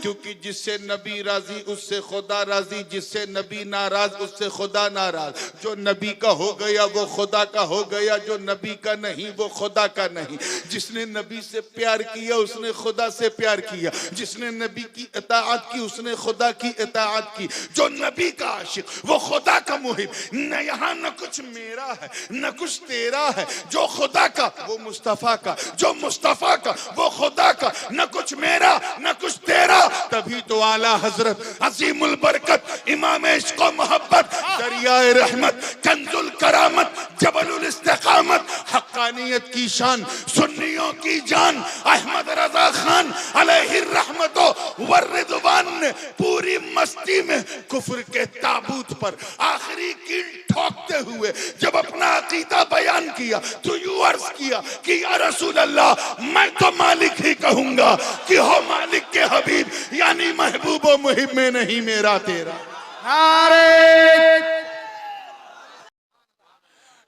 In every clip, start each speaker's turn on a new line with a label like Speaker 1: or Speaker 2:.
Speaker 1: क्योंकि जिससे नबी राजी उससे खुदा राजी, जिससे नबी नाराज उससे खुदा नाराज। जो नबी का हो गया वो खुदा का हो गया, जो नबी का नहीं वो खुदा का नहीं। जिसने नबी से प्यार किया उसने खुदा से प्यार किया, जिसने नबी की इताअत की उसने खुदा की इताअत की। जो नबी का आशिक वो खुदा का मुहिब। न यहाँ न कुछ मेरा है न कुछ तेरा है, जो खुदा का वो मुस्तफा का, जो मुस्तफा का वो खुदा का, न कुछ मेरा न कुछ तेरा। तभी तो आला हजरत अजीमुल बरकत इमाम इश्क व मोहब्बत, दरियाए रहमत, कंजुल करामत, जबलुल इस्तिकामत, हक्कानियत की शान, सुन्नियों की जान, अहमद रजा खान अलैहि रहमतो व रिदवान ने पूरी मस्ती में कुफ्र के ताबूत पर आखिरी कील ठोकते हुए जब अपना अकीदा बयान किया तो यूं अर्ज किया कि या रसूल अल्लाह, मैं तो मालिक ही कहूंगा कि हो मालिक के हबीब, यानी महबूब व मुहिब में नहीं मेरा तेरा।
Speaker 2: नारे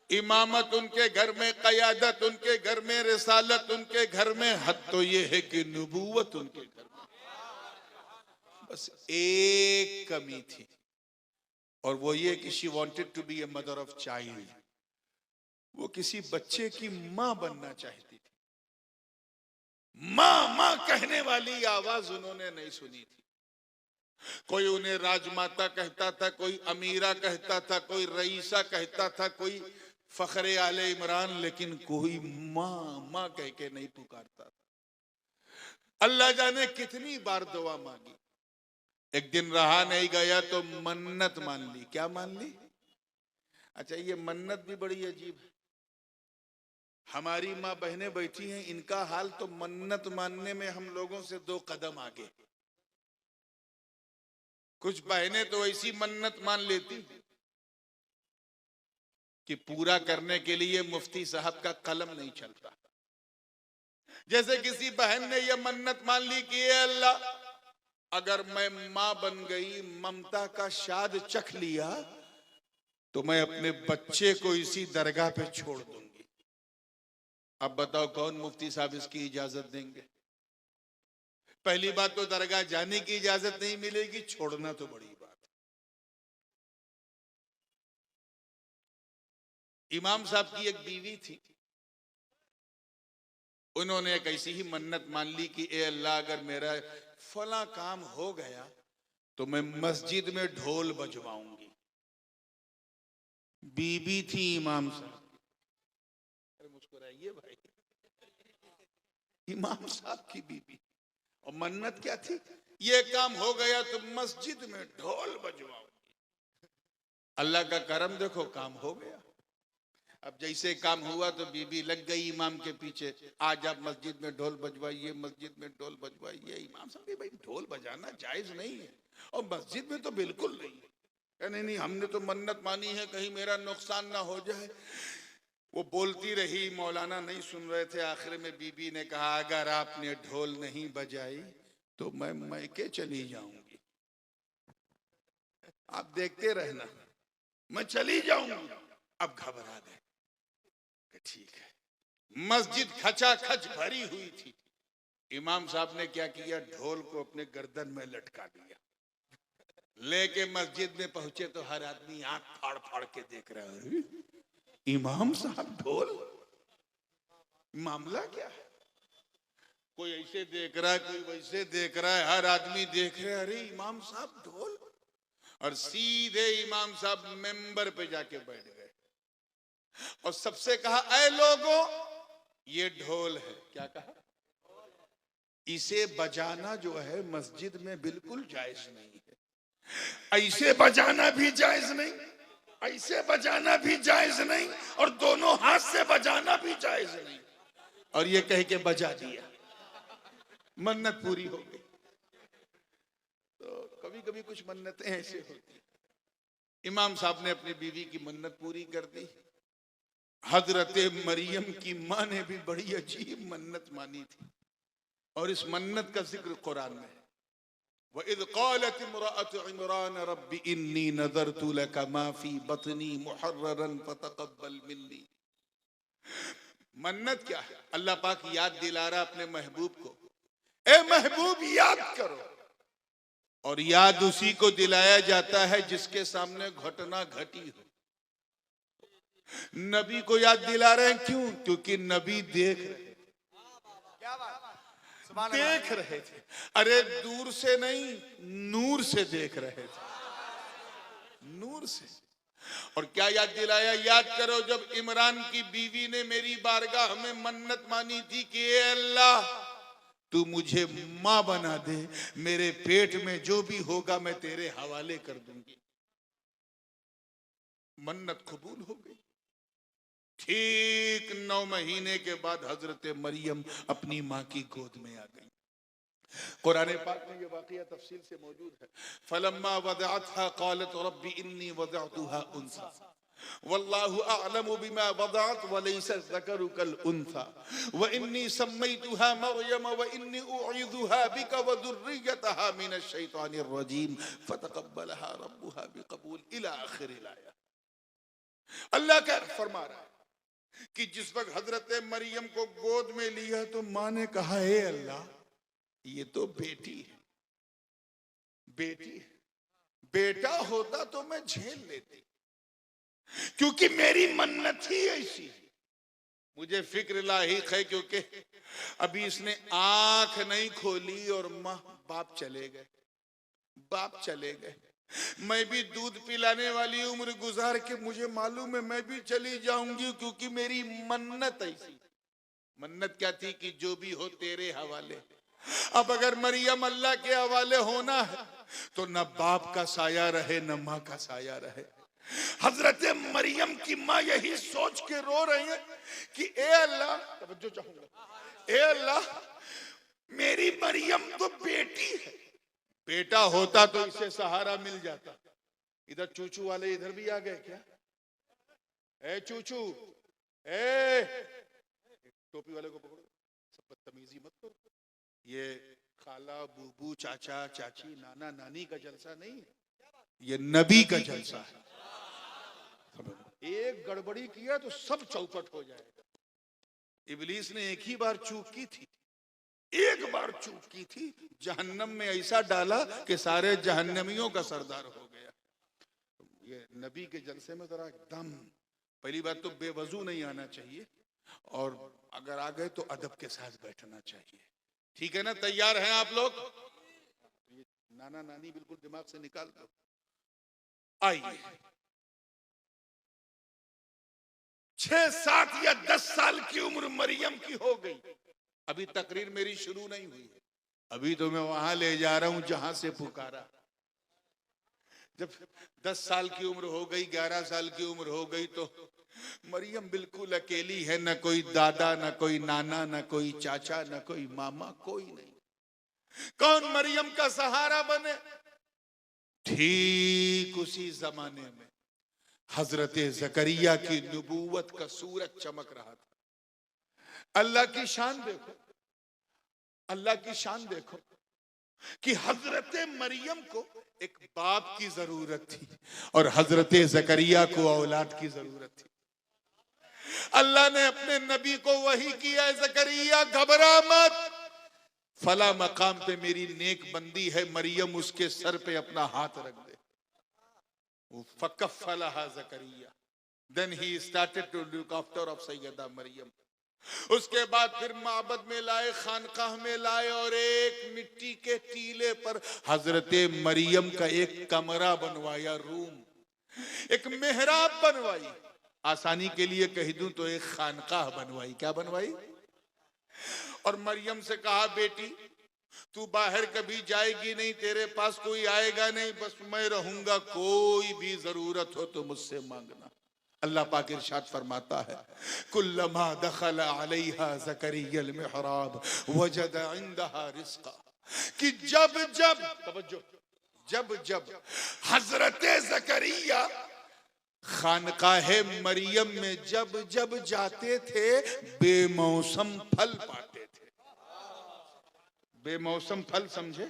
Speaker 1: इमामत उनके घर में, क़यादत उनके घर में, रिसालत उनके घर में, हद तो ये है कि नबूवत उनके घर में। बस एक कमी थी और वो ये कि she wanted to be a mother of child. वो किसी बच्चे की मां बनना चाहती थी। मां मां कहने वाली आवाज उन्होंने नहीं सुनी थी। कोई उन्हें राजमाता कहता था, कोई अमीरा कहता था, कोई रईसा कहता था, कोई फखरे आले इमरान, लेकिन कोई मां मां कह के नहीं पुकारता था। अल्लाह जाने कितनी बार दुआ मांगी, एक दिन रहा नहीं गया तो मन्नत मान ली। क्या मान ली? अच्छा, ये मन्नत भी बड़ी अजीब है। हमारी माँ बहनें बैठी हैं, इनका हाल तो मन्नत मानने में हम लोगों से 2 कदम आगे। कुछ बहनें तो ऐसी मन्नत मान लेती कि पूरा करने के लिए मुफ्ती साहब का कलम नहीं चलता। जैसे किसी बहन ने यह मन्नत मान ली कि ए अल्लाह, अगर मैं मां बन गई, ममता का शाद चख लिया, तो मैं अपने बच्चे को इसी दरगाह पे छोड़ दूंगी। अब बताओ कौन मुफ्ती साहब इसकी इजाजत देंगे? पहली बात तो दरगाह जाने की इजाजत नहीं मिलेगी, छोड़ना तो बड़ी बात है। इमाम साहब की एक बीवी थी, उन्होंने एक ऐसी ही मन्नत मान ली कि ए अल्लाह, अगर मेरा फला काम हो गया तो मैं मस्जिद में ढोल बजवाऊंगी। बीबी थी इमाम साहब। अरे मुस्कुराइए भाई, इमाम साहब की बीबी। और मन्नत क्या थी? ये काम हो गया तो मस्जिद में ढोल बजवाऊंगी। अल्लाह का करम देखो, काम हो गया। अब जैसे काम हुआ तो बीबी लग गई इमाम के पीछे, आज आप मस्जिद में ढोल बजवाइए, मस्जिद में ढोल बजवाइए। इमाम साहब, भाई ढोल बजाना जायज नहीं है और मस्जिद में तो बिल्कुल नहीं है। नहीं नहीं, हमने तो मन्नत मानी है कहीं मेरा नुकसान ना हो जाए। वो बोलती रही, मौलाना नहीं सुन रहे थे। आखिर में बीबी ने कहा, अगर आपने ढोल नहीं बजाई तो मैं मैके चली जाऊंगी। आप देखते रहना, मैं चली जाऊंगी। अब घबरा गए। ठीक है। मस्जिद खचाखच भरी हुई थी। इमाम साहब ने क्या किया, ढोल को अपने गर्दन में लटका दिया। लेके मस्जिद में पहुंचे तो हर आदमी आंख फाड़ फाड़ के देख रहा है, इमाम साहब ढोल, मामला क्या है? कोई ऐसे देख रहा है, कोई वैसे देख रहा है, हर आदमी देख रहे, अरे इमाम साहब ढोल। और सीधे इमाम साहब मेंबर पे जाके बैठ गए और सबसे कहा, ऐ लोगों, ये ढोल है। क्या कहा? इसे बजाना जो है मस्जिद में बिल्कुल जायज नहीं है। ऐसे बजाना भी जायज नहीं, ऐसे बजाना भी जायज नहीं, और दोनों हाथ से बजाना भी जायज नहीं। और ये कह के बजा दिया, मन्नत पूरी हो गई। तो कभी कभी कुछ मन्नतें ऐसे होती। इमाम साहब ने अपनी बीवी की मन्नत पूरी कर दी। हजरत मरियम की मां ने भी बड़ी अजीब मन्नत मानी थी और इस मन्नत का जिक्र कुरान में है। वइज़ क़ालत इम्रअतु इमरान रब्बी इन्नी नज़रतु लका मा फ़ी बत्नी मुहर्ररन फ़तक़ब्बल मिन्नी। मन्नत क्या है? अल्लाह पाक याद दिला रहा अपने महबूब को, ए महबूब याद करो, और याद उसी को दिलाया जाता है जिसके सामने घटना घटी हो। नबी को याद दिला रहे हैं, क्यों? क्योंकि नबी देख रहे थे। अरे दूर से नहीं, नूर से देख रहे थे, नूर से। और क्या याद दिलाया? याद करो जब इमरान की बीवी ने मेरी बारगाह में मन्नत मानी थी कि ए अल्लाह तू मुझे मां बना दे, मेरे पेट में जो भी होगा मैं तेरे हवाले कर दूंगी। मन्नत कबूल हो गई। ठीक 9 महीने के बाद हजरत मरियम अपनी मां की गोद में आ गई। कुरान पाक में ये वाकया तफसील से मौजूद है। फलम्मा वदअतहा क़ालत रब्बी इन्नी वदअतुहा उन्सा वल्लाहु अअलमु बिमा वदअत वलैसा ज़करु कल उन्सा व इन्नी सम्मैतुहा मरियम व इन्नी उईज़ुहा बिका व ज़ुर्रियतहा मिनश शैतानिर रजीम फतक़ब्बलहा रब्बुहा बिक़बूल इला आखिरिल आया। अल्लाह का फरमा रहा है कि जिस वक्त हजरत मरियम को गोद में लिया तो मां ने कहा, हे अल्लाह ये तो बेटी है, बेटी है, बेटा होता तो मैं झेल लेती, क्योंकि मेरी मन्नत ही ऐसी है। मुझे फिक्र लाहिक है क्योंकि अभी इसने आंख नहीं खोली और मां बाप चले गए, बाप चले गए। मैं भी दूध पिलाने वाली उम्र गुजार के मुझे मालूम है मैं भी चली जाऊंगी, क्योंकि मेरी मन्नत ऐसी। मन्नत क्या थी? कि जो भी हो तेरे हवाले। अब अगर मरियम अल्लाह के हवाले होना है तो न बाप का साया रहे न माँ का साया रहे। हजरत मरियम की माँ यही सोच के रो रही है कि ए अल्लाह, तवज्जो चाहूंगा, ए अल्लाह मेरी मरियम तो बेटी है, बेटा होता तो इसे सहारा मिल जाता। इधर चूचू वाले इधर भी आ गए क्या? ए चूचू, ए टोपी वाले को पकड़ो, सब बदतमीजी मत करो। ये खाला बूबू चाचा चाची नाना नानी का जलसा नहीं है, ये नबी का जलसा है। एक गड़बड़ी किया तो सब चौपट हो जाएगा। इब्लीस ने एक ही बार चूक की थी, एक बार चूक की थी, जहन्नम में ऐसा डाला कि सारे जहन्नमियों का सरदार हो गया। ये नबी के जलसे में जरा एकदम, पहली बात तो बेवजू नहीं आना चाहिए, और अगर आ गए तो अदब के साथ बैठना चाहिए। ठीक है ना? तैयार हैं आप लोग? नाना नानी बिल्कुल दिमाग से निकाल दो। आइए, 6, 7 या 10 साल की उम्र मरियम की हो गई। अभी तकरीर मेरी शुरू नहीं हुई, अभी तो मैं वहां ले जा रहा हूं जहां से पुकारा। जब 10 साल की उम्र हो गई, 11 साल की उम्र हो गई तो मरियम बिल्कुल अकेली है, न कोई दादा, न कोई नाना, न कोई चाचा, न कोई मामा, कोई नहीं। कौन मरियम का सहारा बने? ठीक उसी जमाने में हजरत जकरिया की नबूवत का सूरज चमक रहा था। अल्लाह की शान देखो, अल्लाह की शान देखो कि हजरत मरियम को एक बाप की जरूरत थी और हजरत जकरिया को औलाद की जरूरत थी। अल्लाह ने अपने नबी को वही किया, जकरिया घबरा मत, फला मकाम पे मेरी नेक बंदी है मरियम, उसके सर पे अपना हाथ रख दे। फकफ़लहा Zakariya, then he started to look after of Sayyida Maryam. उसके बाद फिर माबद में लाए, खानकाह में लाए, और एक मिट्टी के टीले पर हजरत मरियम का एक कमरा बनवाया, रूम, एक मेहराब बनवाई। आसानी के लिए कह दूं तो एक खानकाह बनवाई। क्या बनवाई? और मरियम से कहा, बेटी तू बाहर कभी जाएगी नहीं, तेरे पास कोई आएगा नहीं, बस मैं रहूंगा, कोई भी जरूरत हो तो मुझसे मांगना। अल्लाह पाक इरशाद फरमाता है, कुल्लमा दखल अलैहा ज़करियल मिहराब वजद इंदहा रिज़्क़ा, कि जब जब, तवज्जो, जब जब हजरत ज़करिया खानकाहे मरियम में जब जब जाते थे बेमौसम फल पाते थे। बेमौसम फल समझे?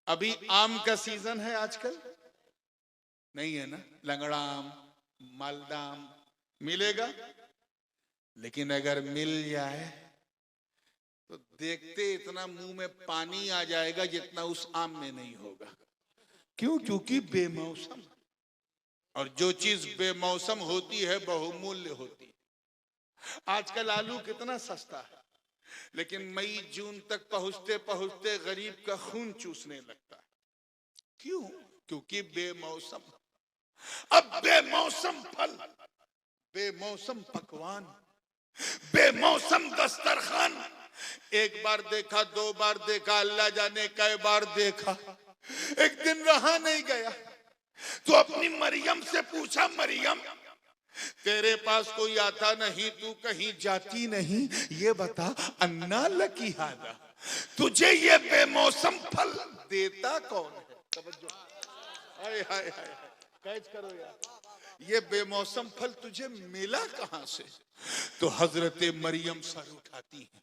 Speaker 1: अभी आम का सीजन है आजकल, नहीं है ना? लंगड़ा आम, मालदा आम मिलेगा, लेकिन अगर मिल जाए तो देखते इतना मुंह में पानी आ जाएगा जितना उस आम में नहीं होगा। क्यों? क्योंकि बेमौसम। और जो चीज बेमौसम होती है बहुमूल्य होती है। आजकल आलू कितना सस्ता है, लेकिन मई जून तक पहुंचते पहुंचते गरीब का खून चूसने लगता है। क्यों? क्योंकि बेमौसम। अब बेमौसम फल, बेमौसम पकवान, बेमौसम दस्तरखान, एक बार देखा, दो बार देखा, अल्लाह जाने कई बार देखा, एक दिन रहा नहीं गया तो अपनी मरियम से पूछा, मरियम तेरे पास कोई आता नहीं, तू कहीं जाती नहीं, ये बता अन्ना लकी हादा, तुझे ये बेमौसम फल देता कौन है? हाय हाय हाय, कैच करो यार, ये बेमौसम फल तुझे मिला कहां से? तो हजरत मरियम सर उठाती हैं,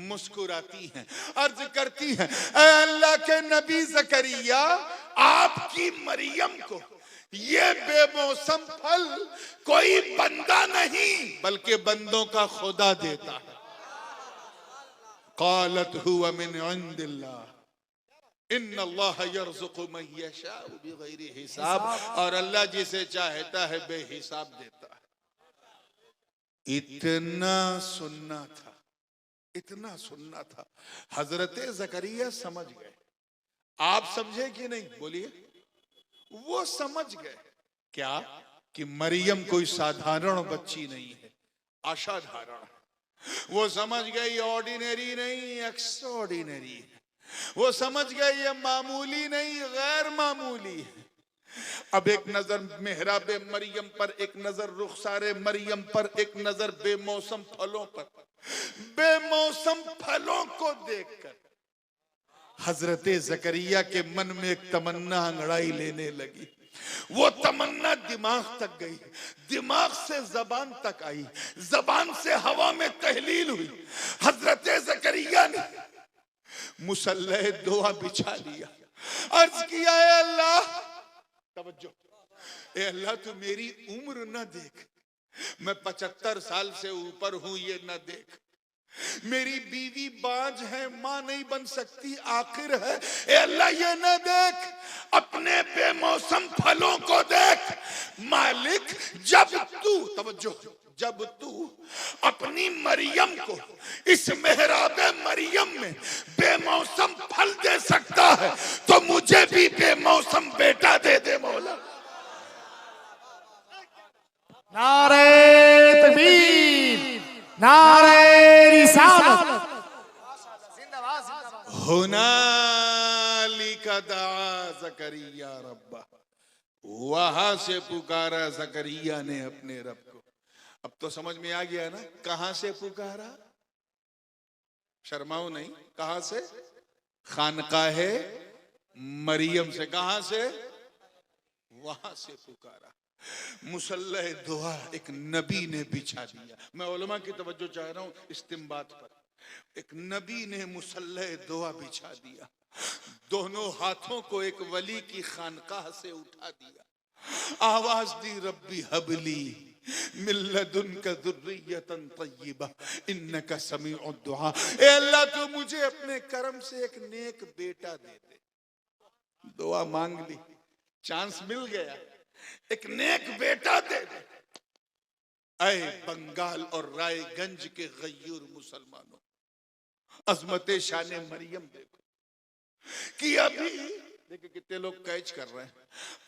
Speaker 1: मुस्कुराती हैं, अर्ज करती हैं, ऐ अल्लाह के नबी ज़करिया, आपकी मरियम को ये बेमौसम फल कोई बंदा नहीं बल्कि बंदों का खुदा देता है। क़ालत हुवा मिन इंदिल्लाह इन्नल्लाह यर्ज़ुक़ु मन यशाअ बिग़ैरि हिसाब, और अल्लाह जिसे चाहता है बेहिसाब देता है। इतना सुनना था, इतना सुनना था। हजरत ज़करिया समझ गए। आप समझे कि नहीं? बोलिए। वो समझ गए क्या कि मरियम कोई साधारण बच्ची नहीं है, असाधारण। वो समझ गए ये ऑर्डिनरी नहीं, एक्स्ट्राऑर्डिनरी है। वो समझ गए ये मामूली नहीं, गैर मामूली है। अब एक नजर मेहराब मरियम पर, एक नजर रुखसारे मरियम पर, एक नजर बेमौसम फलों पर। बेमौसम फलों को देखकर हजरत ज़करिया के मन में एक तमन्ना अंगड़ाई लेने लगी। वो तमन्ना दिमाग तक गई, दिमाग से जबान तक आई, जबान से हवा में तहलील हुई। हजरत ज़करिया ने मुसल्ले दुआ बिछा लिया, अर्ज किया, ए अल्लाह, तवज्जो, ए अल्लाह तू मेरी उम्र न देख, मैं 75 साल से ऊपर हूं ये न देख, मेरी बीवी बांझ है, मां नहीं बन सकती, आखिर है, ए अल्लाह ये न देख, अपने बेमौसम फलों को देख। मालिक जब तू, तवज्जो, जब तू अपनी मरियम को इस मेहराब मरियम में बेमौसम फल दे सकता है तो मुझे भी बेमौसम बेटा दे दे मौला।
Speaker 2: नारे तकबीर, नारे रिसालत,
Speaker 1: हुनालिका दआ ज़करिया रब्बा, वहां से पुकारा ज़करिया ने अपने रब को। अब तो समझ में आ गया ना कहां से पुकारा? शर्माओ नहीं, कहां से? खानकाहे मरियम से। कहां से? वहां से पुकारा। मुसल्ले दुआ एक नबी ने बिछा दिया। मैं उलमा की तवज्जो चाह रहा हूं इस्तिंबात पर। एक नबी ने मुसल्ले दुआ बिछा दिया, दोनों हाथों को एक वली की खानकाह से उठा दिया, आवाज दी, रब्बी हबली मिल्लदुनका ज़ुर्रियतन तय्यिबा इन्नका समीउद दुआ। ए अल्लाह तू मुझे अपने करम से एक नेक बेटा दे दे। दुआ मांग ली, चांस मिल गया, एक नेक बेटा दे दे। ऐ बंगाल और रायगंज के गयूर मुसलमानों, अजमत शान मरियम देखो कि अभी देखिए कितने लोग कैच कर रहे हैं।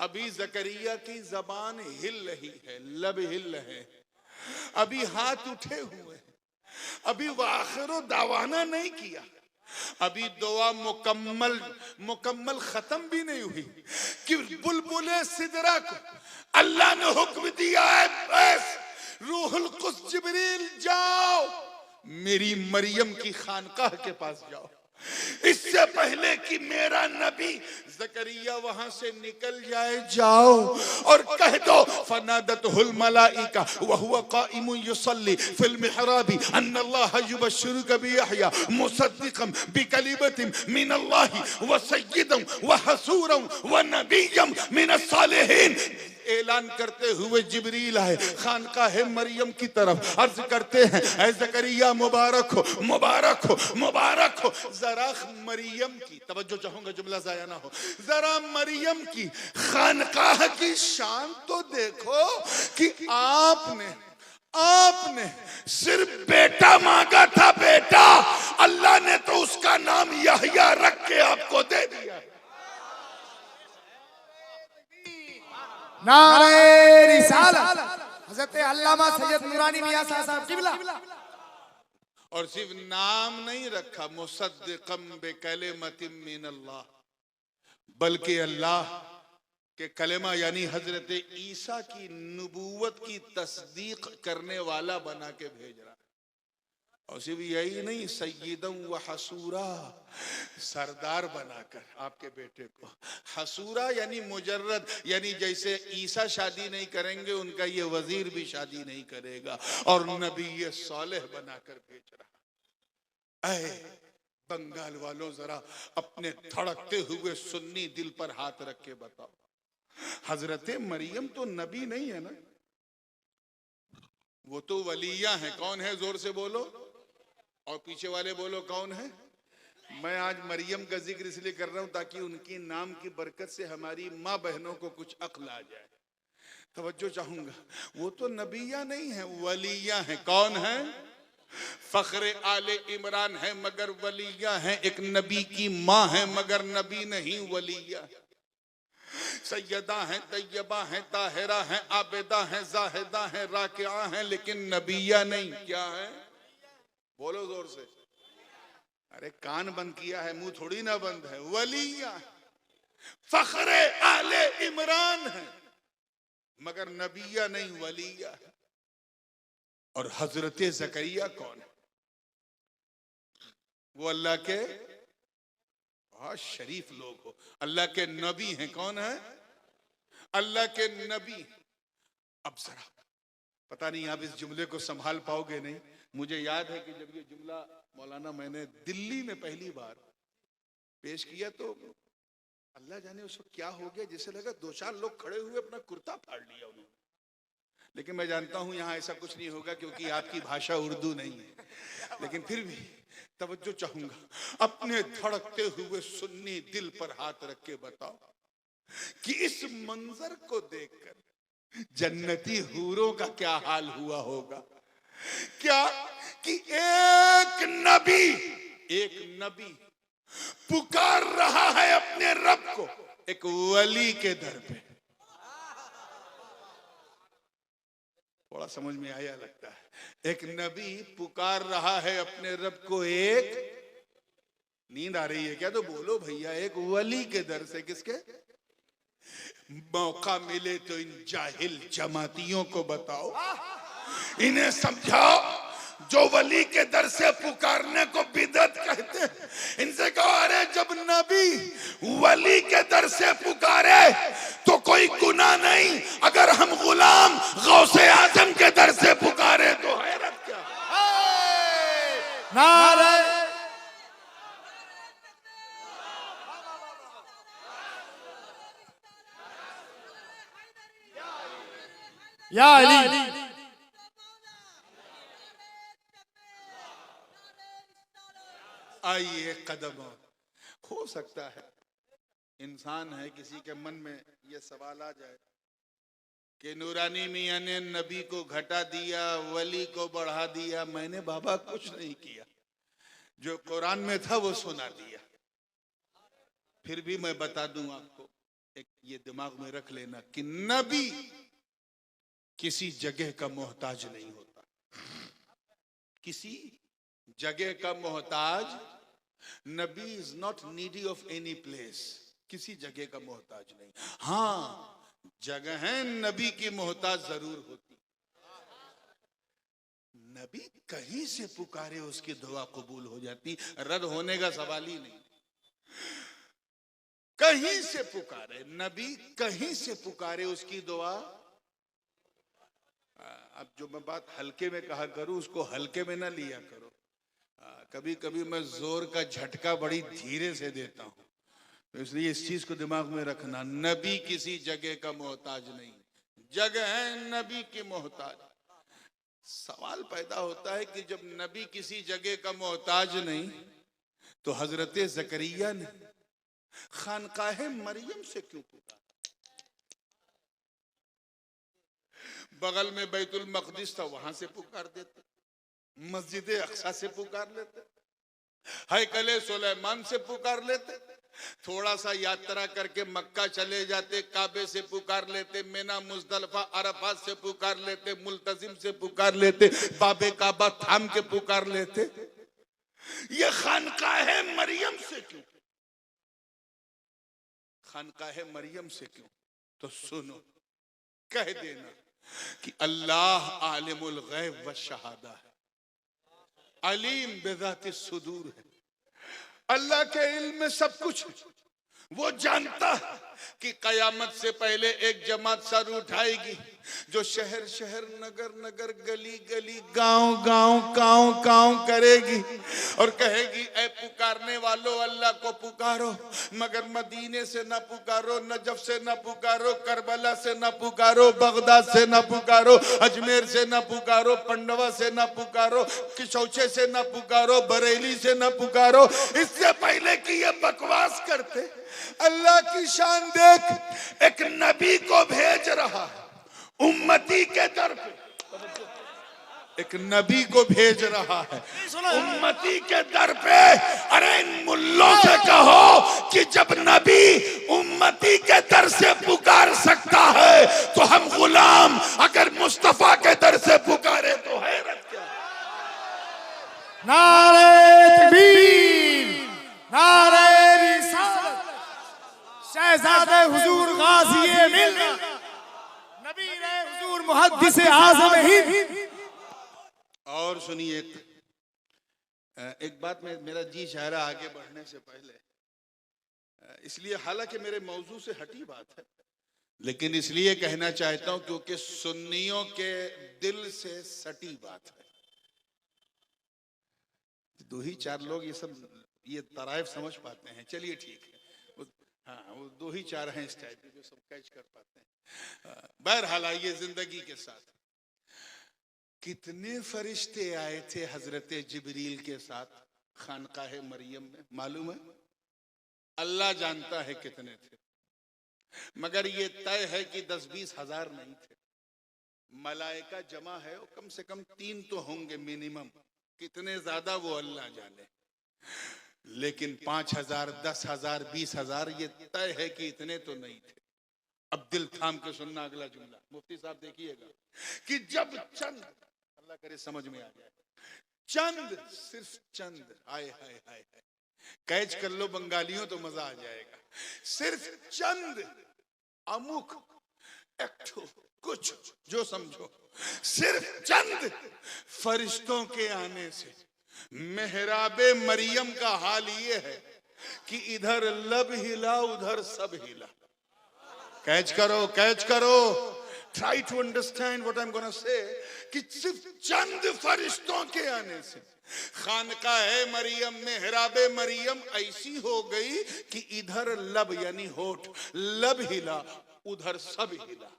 Speaker 1: अभी ज़करिया की जबान हिल रही है, लब हिल है, अभी हाथ उठे हुए हैं, अभी वो आखिरो दावाना नहीं किया, अभी दुआ मुकम्मल खत्म भी नहीं हुई कि बुलबुले सिदरा को अल्लाह ने हुक्म दिया है, बस रूहुल कुद्स जिब्रील जाओ मेरी मरियम की खानकाह के पास जाओ। इससे पहले कि मेरा नबी ज़करिया वहां से निकल जाए, जाओ और कह दो, फनादतहुल मलाइका व हुवा काइमुन युसल्ली फिल मिहराबी अन्नल्लाह युबश्शिरुका बियहया मुसद्दिक़न बिकलिमतिन मिनल्लाहि व सय्यिदन व हसूरन व नबिय्यन मिनस सालिहीन। ऐलान करते हुए जिब्रील आए खानकाह मरियम की तरफ, अर्ज करते हैं ऐ ज़करिया मुबारक हो, मुबारक हो, मुबारक हो। जरा मरियम की तवज्जो चाहूंगा, जुमला जाया ना हो, जरा मरियम की खानकाह की शान तो देखो कि आपने सिर्फ बेटा मांगा था, बेटा, अल्लाह ने तो उसका नाम यहया रख के आपको दे दिया।
Speaker 2: नारे रिसालत हजरत अल्लामा सैयद नूरानी मियां साहब किबला।
Speaker 1: और सिर्फ नाम नहीं रखा, मुसद्दिक़म बिकलिमतिन मिनल्लाह, बल्कि अल्लाह के कलेमा यानी हजरत ईसा की नबूवत की तस्दीक करने वाला बना के भेज रहा है। और सिर्फ यही नहीं, सय्यदम व हसूरा, सरदार बनाकर आपके बेटे को। हसूरा यानी मुजर्रद, यानी जैसे ईसा शादी नहीं करेंगे उनका ये वजीर भी शादी नहीं करेगा, और नबी ये सालेह बनाकर भेज रहा। ऐ बंगाल वालों, जरा अपने धड़कते हुए सुन्नी दिल पर हाथ रख के बताओ, हजरत मरियम तो नबी नहीं है ना, वो तो वलिया है। कौन है? जोर से बोलो, और पीछे वाले बोलो कौन है? मैं आज मरियम का जिक्र इसलिए कर रहा हूं ताकि उनकी नाम की बरकत से हमारी माँ बहनों को कुछ अक्ल आ जाए। तवज्जो चाहूंगा, वो तो नबिया नहीं है, वलिया है। कौन है? फख्रे आले इमरान है मगर वलिया है। एक नबी की माँ है मगर नबी नहीं, वलिया है। सैयदा है, तैयबा है, ताहिरा है, आबिदा है, जाहिदा है, राकिआ है, लेकिन नबिया नहीं। क्या है? बोलो जोर से। अरे कान बंद किया है, मुंह थोड़ी ना बंद है। वलिया, फख्रे आले इमरान है मगर नबिया नहीं, वलिया है। और हजरत ज़करिया कौन है? वो अल्लाह के बहुत शरीफ लोग हो, अल्लाह के नबी हैं। कौन है? अल्लाह के नबी। अब जरा पता नहीं आप इस जुमले को संभाल पाओगे नहीं। मुझे याद है कि जब ये जुमला मौलाना मैंने दिल्ली में पहली बार पेश किया तो अल्लाह जाने उसको क्या हो गया, जिसे लगा दो चार लोग खड़े हुए अपना कुर्ता फाड़ लिया उन्होंने। लेकिन मैं जानता हूं यहां ऐसा कुछ नहीं होगा क्योंकि आपकी भाषा उर्दू नहीं है। लेकिन फिर भी तवज्जो चाहूंगा, अपने धड़कते हुए सुन्नी दिल पर हाथ रख के बताओ कि इस मंजर को देखकर जन्नती हूरों का क्या हाल हुआ होगा। क्या कि एक नबी पुकार रहा है अपने रब को एक वली के दर पे। थोड़ा समझ में आया लगता है। एक नबी पुकार रहा है अपने रब को, एक नींद आ रही है क्या? तो बोलो भैया, एक वली के दर से। किसके? मौका मिले तो इन जाहिल जमातियों को बताओ, इन्हें समझाओ जो वली के दर से पुकारने को बिदअत कहते हैं। इनसे कहो अरे जब नबी वली के दर से पुकारे तो कोई गुनाह नहीं, अगर हम गुलाम गौसे आजम के दर से पुकारे तो हैरत क्या।
Speaker 2: नारे या अली।
Speaker 1: आइए कदम। हो सकता है इंसान है, किसी के मन में यह सवाल आ जाए कि नूरानी मियां ने नबी को घटा दिया, वली को बढ़ा दिया। मैंने बाबा कुछ नहीं किया, जो कुरान में था वो सुना दिया। फिर भी मैं बता दूं आपको, एक ये दिमाग में रख लेना कि नबी किसी जगह का मोहताज नहीं होता, किसी जगह का मोहताज। नबी is not needy of any place, किसी जगह का मोहताज नहीं। हाँ, जगह नबी की मोहताज जरूर होती। नबी कहीं से पुकारे उसकी दुआ कबूल हो जाती, रद्द होने का सवाल ही नहीं। कहीं से पुकारे नबी, कहीं से पुकारे उसकी दुआ। अब जो मैं बात हल्के में कहा करूं उसको हल्के में ना लिया करो। कभी कभी मैं जोर का झटका बड़ी धीरे से देता हूं, तो इसलिए इस चीज को दिमाग में रखना, नबी किसी जगह का मोहताज नहीं। जगह है नबी की मोहताज। सवाल पैदा होता है कि जब नबी किसी जगह का मोहताज नहीं तो हजरत जकरिया ने खानकाहे मरियम से क्यों पुकारा? बगल में बैतुल मकदिस था, वहां से पुकार देते, मस्जिद अक्सा से पुकार लेते, हैकले सुलेमान से पुकार लेते, थोड़ा सा यात्रा करके मक्का चले जाते, काबे से पुकार लेते, मिना मुजदलफा अरफात से पुकार लेते, मुल्तजिम से पुकार लेते, बाबे काबा थाम के पुकार लेते। ये खानकाहे मरियम से क्यों? खानकाहे मरियम से क्यों? तो सुनो, कह देना कि अल्लाह आलिमुल गैब व शहादा है, अलीम बिज़ाति सुदूर है। अल्लाह के इल्म में सब कुछ है। वो जानता है कि कयामत से पहले एक जमात सर उठाएगी जो शहर शहर नगर नगर गली गली गांव गांव कांव कांव करेगी और कहेगी ऐ पुकारने वालों अल्लाह को पुकारो, मगर मदीने से ना पुकारो, नजफ से ना पुकारो, करबला से ना पुकारो, बगदाद से ना पुकारो, अजमेर से ना पुकारो, पंडवा से ना पुकारो, किशौचे से ना पुकारो, बरेली से ना पुकारो। इससे पहले कि ये बकवास करते, अल्लाह की शान देख, एक नबी को भेज रहा है उम्मती के दर पे, एक नबी को भेज रहा है उम्मती के दर पे। अरे इन मुल्लों से कहो कि जब नबी उम्मती के दर से पुकार सकता है तो हम गुलाम अगर मुस्तफा के दर से पुकारे तो हैरत क्या?
Speaker 2: नारे तकबीर, नारे रिसालत, शहजादे हुजूर गाज़ी मिल्लत, नबी रे हुजूर मुहद्दिस आज़म हिंद।
Speaker 1: और सुनिए, एक बात में मेरा जी चाह रहा आगे बढ़ने से पहले, इसलिए हालांकि मेरे मौजू से हटी बात है, लेकिन इसलिए कहना चाहता हूं क्योंकि सुन्नियों के दिल से सटी बात है। दो ही चार लोग ये तराइफ समझ पाते हैं, चलिए ठीक है, हाँ वो दो ही चार हैं इस टाइप के जो सब कैच कर पाते हैं। बहरहाल आइए जिंदगी के साथ, कितने फरिश्ते आए थे हजरत जिब्रील के साथ खानकाहे मरियम में मालूम है? अल्लाह जानता है कितने थे, मगर ये तय है कि 10-20 हजार नहीं थे। मलाइका जमा है और कम से कम 3 तो होंगे मिनिमम, कितने ज्यादा वो अल्लाह जाने। लेकिन 5,000, 10,000, 20,000 ये तय है कि इतने तो नहीं थे। अब दिल थाम के सुनना अगला जुमला, मुफ्ती साहब देखिएगा कि जब चंद, अल्लाह करे समझ में आ जाए, चंद, सिर्फ चंद, हाय हाय हाय हाय, कैच कर लो बंगालियों तो मजा आ जाएगा, सिर्फ चंद, अमुक, एकठो, कुछ जो समझो, सिर्फ चंद फरिश्तों के आने से मेहराबे मरियम का हाल ये है कि इधर लब हिला उधर सब हिला। कैच करो, कैच करो, try to understand what I am gonna say, कि सिर्फ चंद फरिश्तों के आने से खानकाहे मरियम, मेहराबे मरियम ऐसी हो गई कि इधर लब यानी होठ, लब हिला उधर सब हिला,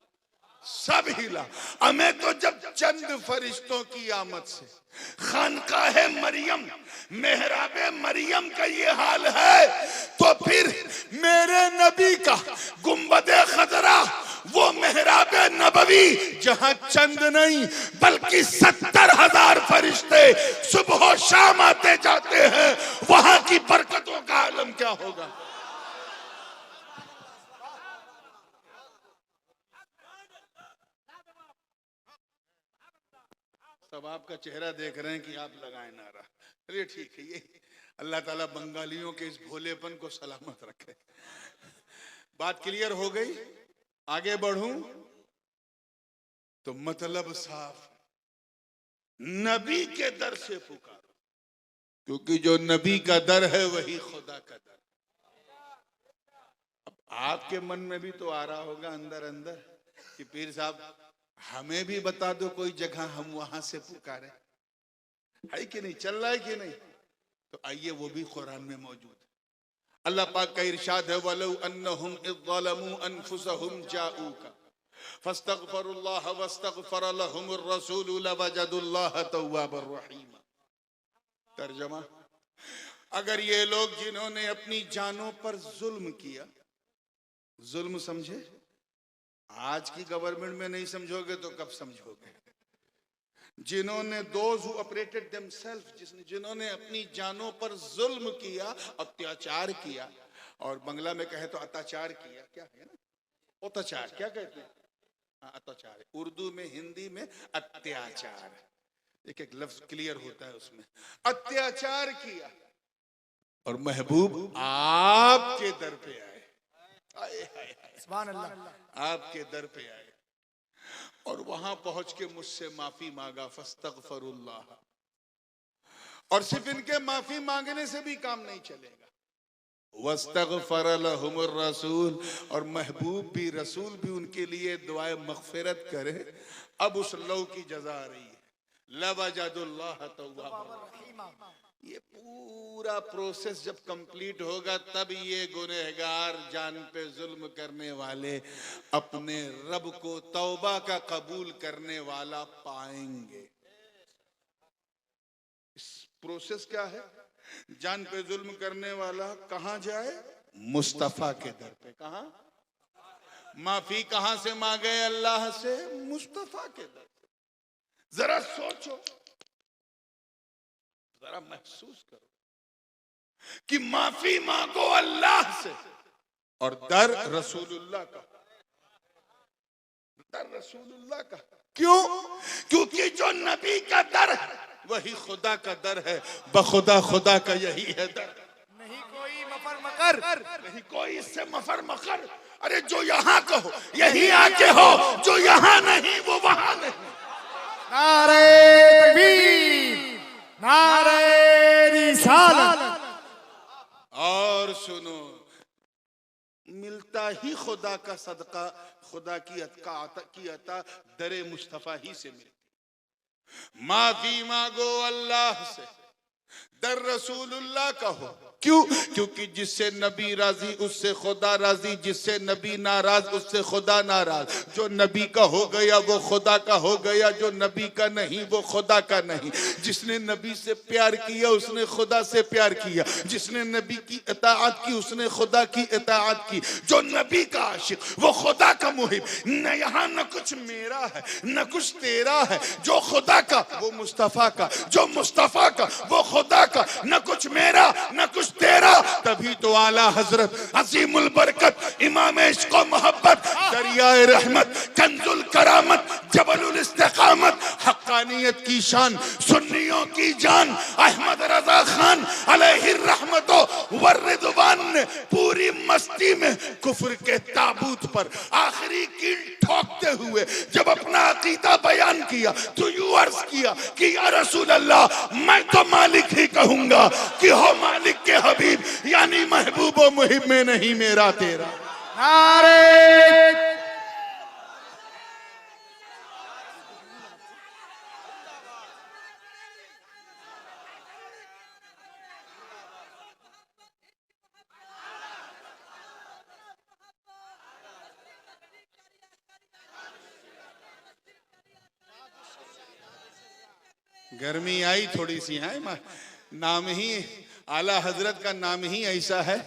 Speaker 1: सब हिला। हमें तो जब चंद फरिश्तों की आमद से खानकाहे मरियम, मेहराबे मरियम का ये हाल है, तो फिर मेरे नबी का गुंबदे खजरा, वो मेहराबे नबवी जहां चंद नहीं बल्कि 70,000 फरिश्ते सुबह शाम आते जाते हैं, वहां की बरकतों का आलम क्या होगा? सब आपका चेहरा देख रहे हैं कि आप लगाए नारा। चलिए ठीक है, ये अल्लाह ताला बंगालियों के इस भोलेपन को सलामत रखे। बात क्लियर हो गई? आगे बढ़ूं तो मतलब साफ, नबी के दर से पुकारो, क्योंकि जो नबी का दर है वही खुदा का दर। अब आपके मन में भी तो आ रहा होगा अंदर अंदर कि पीर साहब हमें भी बता दो कोई जगह हम वहां से पुकारे, है कि नहीं, चल रहा है कि नहीं? तो आइए वो भी कुरान में मौजूद है। अल्लाह पाक का इरशाद है, वलौ अन्नहुम इज़्ज़लमू अनफुसहुम जाऊका फस्तगफिरुल्लाह वस्तगफर लहुमुर रसूल लवजदुल्लाह तव्वाबर रहीम। तर्जमा, अगर ये लोग जिन्होंने अपनी जानों पर जुल्म किया, जुल्म समझे, आज की गवर्नमेंट में नहीं समझोगे तो कब समझोगे? जिन्होंने दोज हु ऑपरेटेड देमसेल्फ, जिन्होंने अपनी जानों पर जुल्म किया, अत्याचार किया, और बंगला में कहे तो अत्याचार किया, क्या है ना, अत्याचार क्या कहते हैं, अत्याचार, उर्दू में, हिंदी में अत्याचार, एक एक लफ्ज क्लियर होता है उसमें, अत्याचार किया, और महबूब आपके दर पे आए, आए, आए, आए,
Speaker 2: सुभान अल्लाह,
Speaker 1: आपके दर पे आए, और वहां पहुंच के मुझसे माफी मांगा, फस्तगफिरुल्लाह। और सिर्फ इनके माफी मांगने से भी काम नहीं चलेगा, वस्तगफर लहुमुर रसूल, और महबूब भी, रसूल भी उनके लिए दुआए मगफिरत करे। अब उस लौ की जजा आ रही है, लवजदुल्लाह तव्वाबर रहीम। ये पूरा प्रोसेस जब कंप्लीट होगा तब ये गुनहगार, जान पे जुल्म करने वाले, अपने रब को तौबा का कबूल करने वाला पाएंगे। इस प्रोसेस क्या है? जान पे जुल्म करने वाला कहां जाए? मुस्तफा के दर पे। कहां? माफी कहां से मांगे? अल्लाह से, मुस्तफा के दर पे। जरा सोचो, जरा महसूस करो कि माफी मांगो अल्लाह से, और दर रसूलुल्लाह का, दर रसूलुल्लाह का। क्यों? क्योंकि जो नबी का दर है वही खुदा का दर है, बखुदा खुदा का यही है दर।
Speaker 2: नहीं कोई मफर मकर,
Speaker 1: नहीं कोई इससे मफर मकर। अरे जो यहाँ कहो यही आके हो, जो यहाँ नहीं वो वहां नहीं।
Speaker 2: नारे तकबीर, नारे रिसालत।
Speaker 1: और सुनो, मिलता ही खुदा का सदका, खुदा की अता दरे मुस्तफा ही से मिलती। माफी मांगो अल्लाह से, दर रसूलुल्लाह का हो। क्यों? क्योंकि जिससे नबी राजी उससे खुदा राजी, जिससे नबी नाराज उससे खुदा नाराज। जो नबी का हो गया वो खुदा का हो गया, जो नबी का नहीं वो खुदा का नहीं। जिसने नबी से प्यार किया उसने खुदा से प्यार किया, जिसने नबी की इताअत की उसने खुदा की इताअत की। जो नबी का आशिक वो खुदा का मुहिब। न यहाँ न कुछ मेरा है न कुछ तेरा है, जो खुदा का वो मुस्तफा का, जो मुस्तफा का वो खुदा का। न कुछ मेरा न कुछ तेरा। तभी तो आला हजरत अजीमुल बरकत इमाम इश्क व मोहब्बत, दरियाए रहमत, कंजुल करामत, जबलुल इस्तिकामत, हक्कानियत की शान, सुन्नियों की जान, अहमद रजा खान अलैहि रहमतो व रिदवान ने पूरी मस्ती में कुफ्र के ताबूत पर आखिरी कील ठोकते हुए जब अपना अकीदा बयान किया तो यूं अर्ज किया कि या रसूल अल्लाह, मैं तो मालिक ही कहूंगा कि हो मालिक के हबीब, यानी महबूब व मुहिब में नहीं मेरा तेरा।
Speaker 2: नारे
Speaker 1: गर्मी आई थोड़ी सी है, नाम ही आला हजरत का नाम ही ऐसा है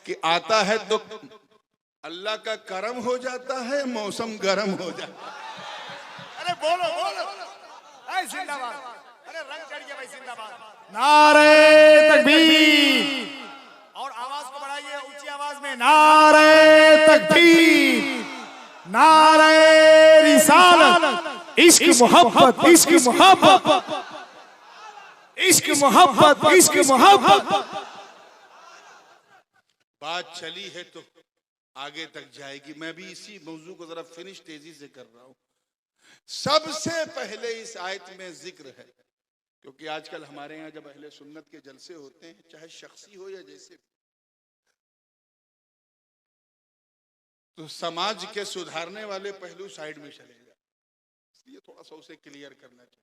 Speaker 1: कि आता है तो अल्लाह का करम हो जाता है, मौसम गर्म हो जाता है।
Speaker 2: अरे बोलो बोलो, ऐ जिंदाबाद, अरे रंग चढ़ गया भाई, जिंदाबाद। नारे तकबीर, और आवाज को बढ़ाइए ऊंची आवाज में, नारे तकबीर, नारे रिसालत। इश्क मोहब्बत, इश्क मोहब्बत, इश्क मोहब्बत, इश्क मोहब्बत।
Speaker 1: बात चली है तो आगे तक जाएगी। मैं भी इसी मौजू को जरा फिनिश तेजी से कर रहा हूं। सबसे पहले इस आयत में जिक्र है, क्योंकि आजकल हमारे यहाँ जब अहले सुन्नत के जलसे होते हैं, चाहे शख्सी हो या जैसे, तो समाज के सुधारने वाले पहलू साइड में चले जाते, इसलिए थोड़ा सा उसे क्लियर करना चाहिए।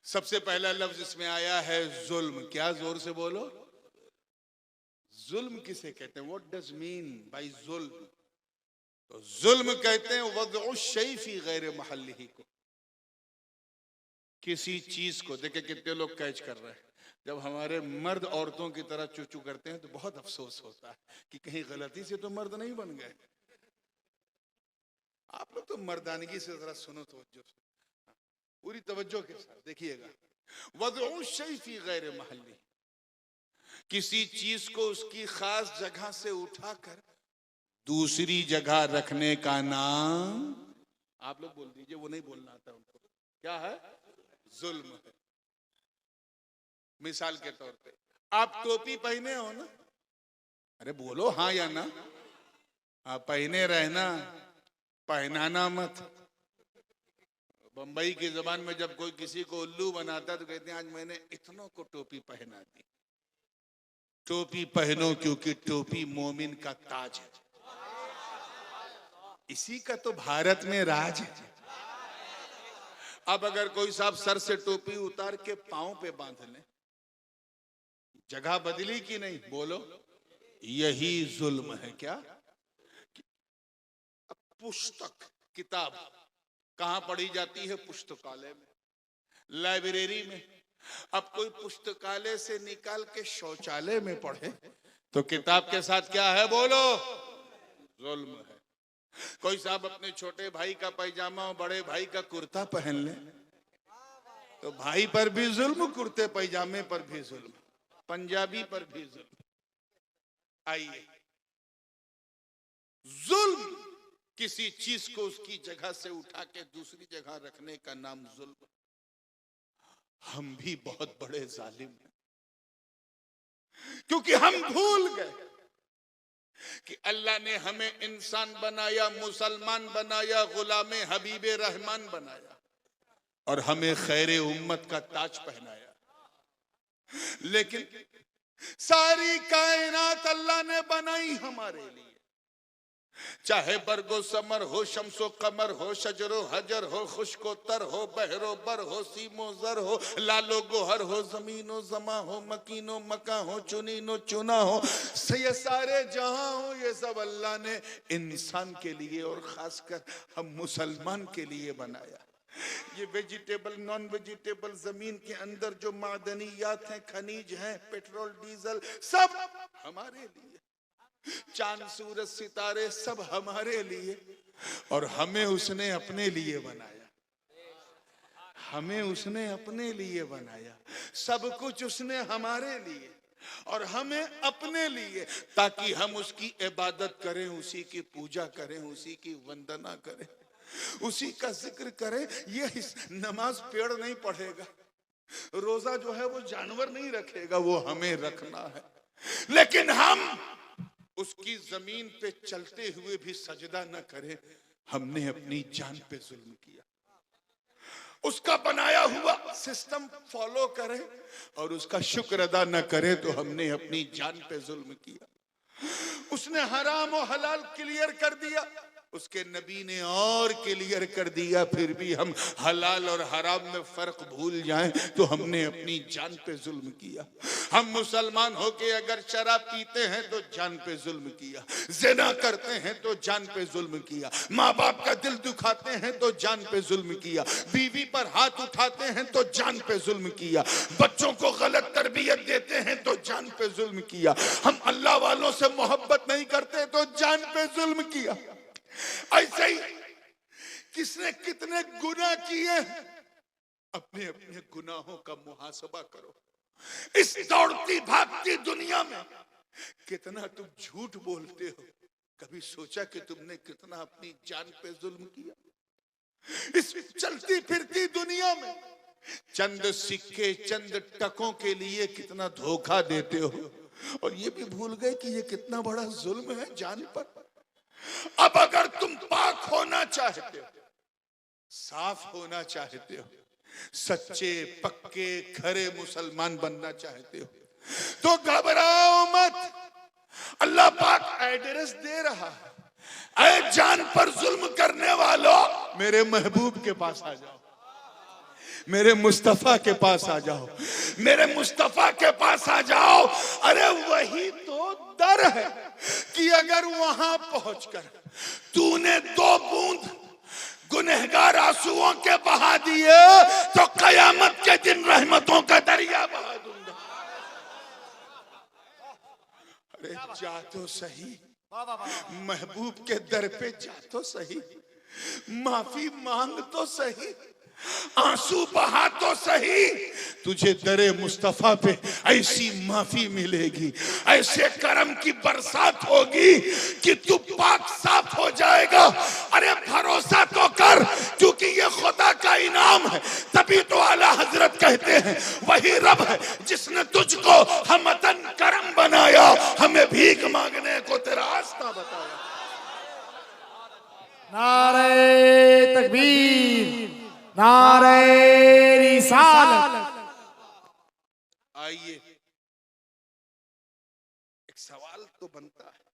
Speaker 1: सबसे पहला लफ्ज इसमें आया है जुल्म। क्या? जोर से बोलो। जुल्म किसे कहते हैं? व्हाट डज मीन बाय जुल्म? तो जुल्म कहते हैं वज़उ शै फी गैर महल्लिही को, किसी चीज को। देखे कितने लोग कैच कर रहे हैं, जब हमारे मर्द औरतों की तरह चूचू करते हैं तो बहुत अफसोस होता है कि कहीं गलती से तो मर्द नहीं बन गए। आप लोग तो मर्दानगी से जरा सुनो, तवज्जो से, पूरी तवज्जो के साथ देखिएगा। वज़उ शै फी गैर महल्लिही, किसी चीज को उसकी खास जगह से उठाकर दूसरी जगह रखने का नाम, आप लोग बोल दीजिए, वो नहीं बोलना आता उनको, क्या है? जुल्म है। मिसाल के तौर पे आप टोपी पहने हो ना, अरे बोलो हाँ या ना, आप पहने रहना, पहनाना मत। बंबई की जबान में जब कोई किसी को उल्लू बनाता तो कहते हैं आज मैंने इतनों को टोपी पहना दी। टोपी पहनो क्योंकि टोपी मोमिन का ताज है, इसी का तो भारत में राज है। अब अगर कोई साहब सर से टोपी उतार के पांव पे बांध ले, जगह बदली कि नहीं? बोलो, यही जुल्म है क्या? अब पुस्तक किताब कहां पढ़ी जाती है? पुस्तकालय में, लाइब्रेरी में। अब कोई पुस्तकालय से निकाल के शौचालय में पढ़े तो किताब के साथ क्या है? बोलो, जुल्म है। कोई साहब अपने छोटे भाई का पैजामा और बड़े भाई का कुर्ता पहन ले तो भाई पर भी जुल्म, कुर्ते पैजामे पर भी जुल्म, पंजाबी पर भी जुल्म। आइए, जुल्म किसी चीज को उसकी जगह से उठा के दूसरी जगह रखने का नाम जुल्म। हम भी बहुत बड़े जालिम हैं, क्योंकि हम भूल गए कि अल्लाह ने हमें इंसान बनाया, मुसलमान बनाया, गुलामे हबीबे रहमान बनाया और हमें खैरे उम्मत का ताज पहनाया। लेकिन सारी कायनात अल्लाह ने बनाई हमारे लिए, चाहे बरगो समर हो, शम्सो कमर हो, शजरो हजर हो, खुशको तर हो, बहरो बर हो, सीमो जर हो, लालो गोहर हो, जमीनो जमा हो, मकीनो मका हो, चुनीनो चुना हो, ये सारे जहां हो, ये सब अल्लाह ने इंसान के लिए और खासकर हम मुसलमान के लिए बनाया। ये वेजिटेबल नॉन वेजिटेबल जमीन के अंदर जो मादनियात हैं, खनिज हैं, पेट्रोल डीजल, सब हमारे लिए। चांद सूरज सितारे सब हमारे लिए, और हमें उसने अपने लिए बनाया। हमें उसने अपने लिए बनाया, सब कुछ उसने हमारे लिए और हमें अपने लिए, ताकि हम उसकी इबादत करें, उसी की पूजा करें, उसी की वंदना करें, उसी का जिक्र करें। ये नमाज पेड़ नहीं पढ़ेगा, रोजा जो है वो जानवर नहीं रखेगा, वो हमें रखना है। लेकिन हम उसकी जमीन पे चलते हुए भी सजदा न करें, हमने अपनी जान पे जुल्म किया। उसका बनाया हुआ सिस्टम फॉलो करें और उसका शुक्र अदा न करें तो हमने अपनी जान पे जुल्म किया। उसने हराम और हलाल क्लियर कर दिया, उसके नबी ने और क्लियर कर दिया, फिर भी हम हलाल और हराम में फर्क भूल जाएं तो हमने अपनी जान पे जुल्म किया। हम मुसलमान होके अगर शराब पीते हैं तो जान पे जुल्म किया, ज़िना करते हैं तो जान पे जुल्म किया, माँ बाप का दिल दुखाते हैं तो जान पे जुल्म किया, बीवी पर हाथ उठाते हैं तो जान पे जुल्म किया, बच्चों को गलत तरबियत देते हैं तो जान पे जुल्म किया, हम अल्लाह वालों से मोहब्बत नहीं करते तो जान पे जुल्म किया। ऐसे ही किसने कितने गुनाह किए, अपने अपने गुनाहों का मुहासबा करो। इस दौड़ती भागती दुनिया में कितना तुम झूठ बोलते हो, कभी सोचा कि तुमने कितना अपनी जान पे जुल्म किया? इस चलती फिरती दुनिया में चंद सिक्के चंद टकों के लिए कितना धोखा देते हो, और ये भी भूल गए कि ये कितना बड़ा जुल्म है जान पर। अब अगर तुम पाक होना चाहते हो, साफ होना चाहते हो, सच्चे पक्के खरे मुसलमान बनना चाहते हो तो घबराओ मत। अल्लाह पाक एड्रेस दे रहा है, ऐ जान पर जुल्म करने वालों, मेरे महबूब के पास आ जाओ, मेरे मुस्तफा के पास आ जाओ, मेरे मुस्तफा के पास आ जाओ। अरे वही तो दर है कि अगर वहां पहुंचकर तूने 2 बूंद गुनहगार आंसुओं के बहा दिए तो कयामत के दिन रहमतों का दरिया बहा दूंगा। अरे जा तो सही, महबूब के दर पे जा तो सही, माफी मांग तो सही, आंसू बहा तो सही। तुझे दरे मुस्तफा पे ऐसी माफी मिलेगी, ऐसे करम की बरसात होगी कि तू पाक साफ हो जाएगा। अरे भरोसा तो कर, क्योंकि ये खुदा का इनाम है। तभी तो आला हजरत कहते हैं वही रब है जिसने तुझको हमतन करम बनाया, हमें भीख मांगने को तेरा रास्ता बताया।
Speaker 2: नारे तकबीर, नारे रिसालत।
Speaker 1: आइए, एक सवाल तो बनता है,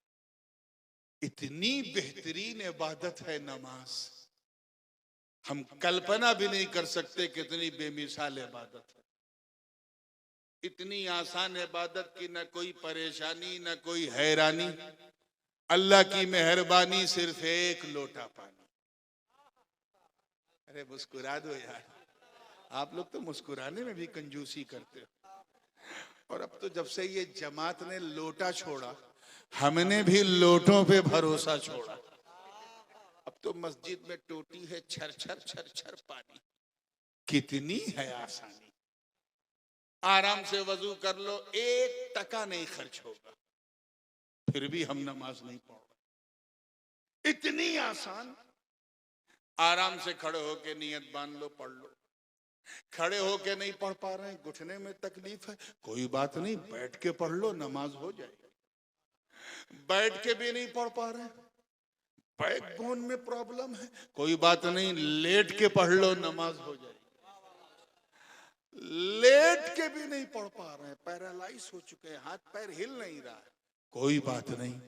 Speaker 1: इतनी बेहतरीन इबादत है नमाज, हम कल्पना भी नहीं कर सकते कितनी बेमिसाल इबादत है। इतनी आसान इबादत की न कोई परेशानी न कोई हैरानी, अल्लाह की मेहरबानी, सिर्फ 1 लोटा पानी। अरे मुस्कुरा दो यार, आप लोग तो मुस्कुराने में भी कंजूसी करते हो। और अब तो जब से ये जमात ने लोटा छोड़ा, हमने भी लोटों पे भरोसा छोड़ा। अब तो मस्जिद में टोटी है, छर छर छर छर पानी। कितनी है आसानी, आराम से वजू कर लो, 1 टका नहीं खर्च होगा, फिर भी हम नमाज नहीं पढ़ रहे। इतनी आसान, आराम से खड़े होके नियत बांध लो, पढ़ लो। खड़े होके नहीं पढ़ पा रहे हैं, घुटने में तकलीफ है, कोई बात नहीं, बैठ के पढ़ लो, नमाज हो जाएगी। बैठ के भी नहीं पढ़ पा रहे हैं, बैकबोन में प्रॉब्लम है, कोई बात नहीं, लेट के पढ़ लो, नमाज हो जाएगी। लेट के भी नहीं पढ़ पा रहे हैं, पैरालाइज हो चुके हैं, हाथ पैर हिल नहीं रहा है, कोई बात नहीं,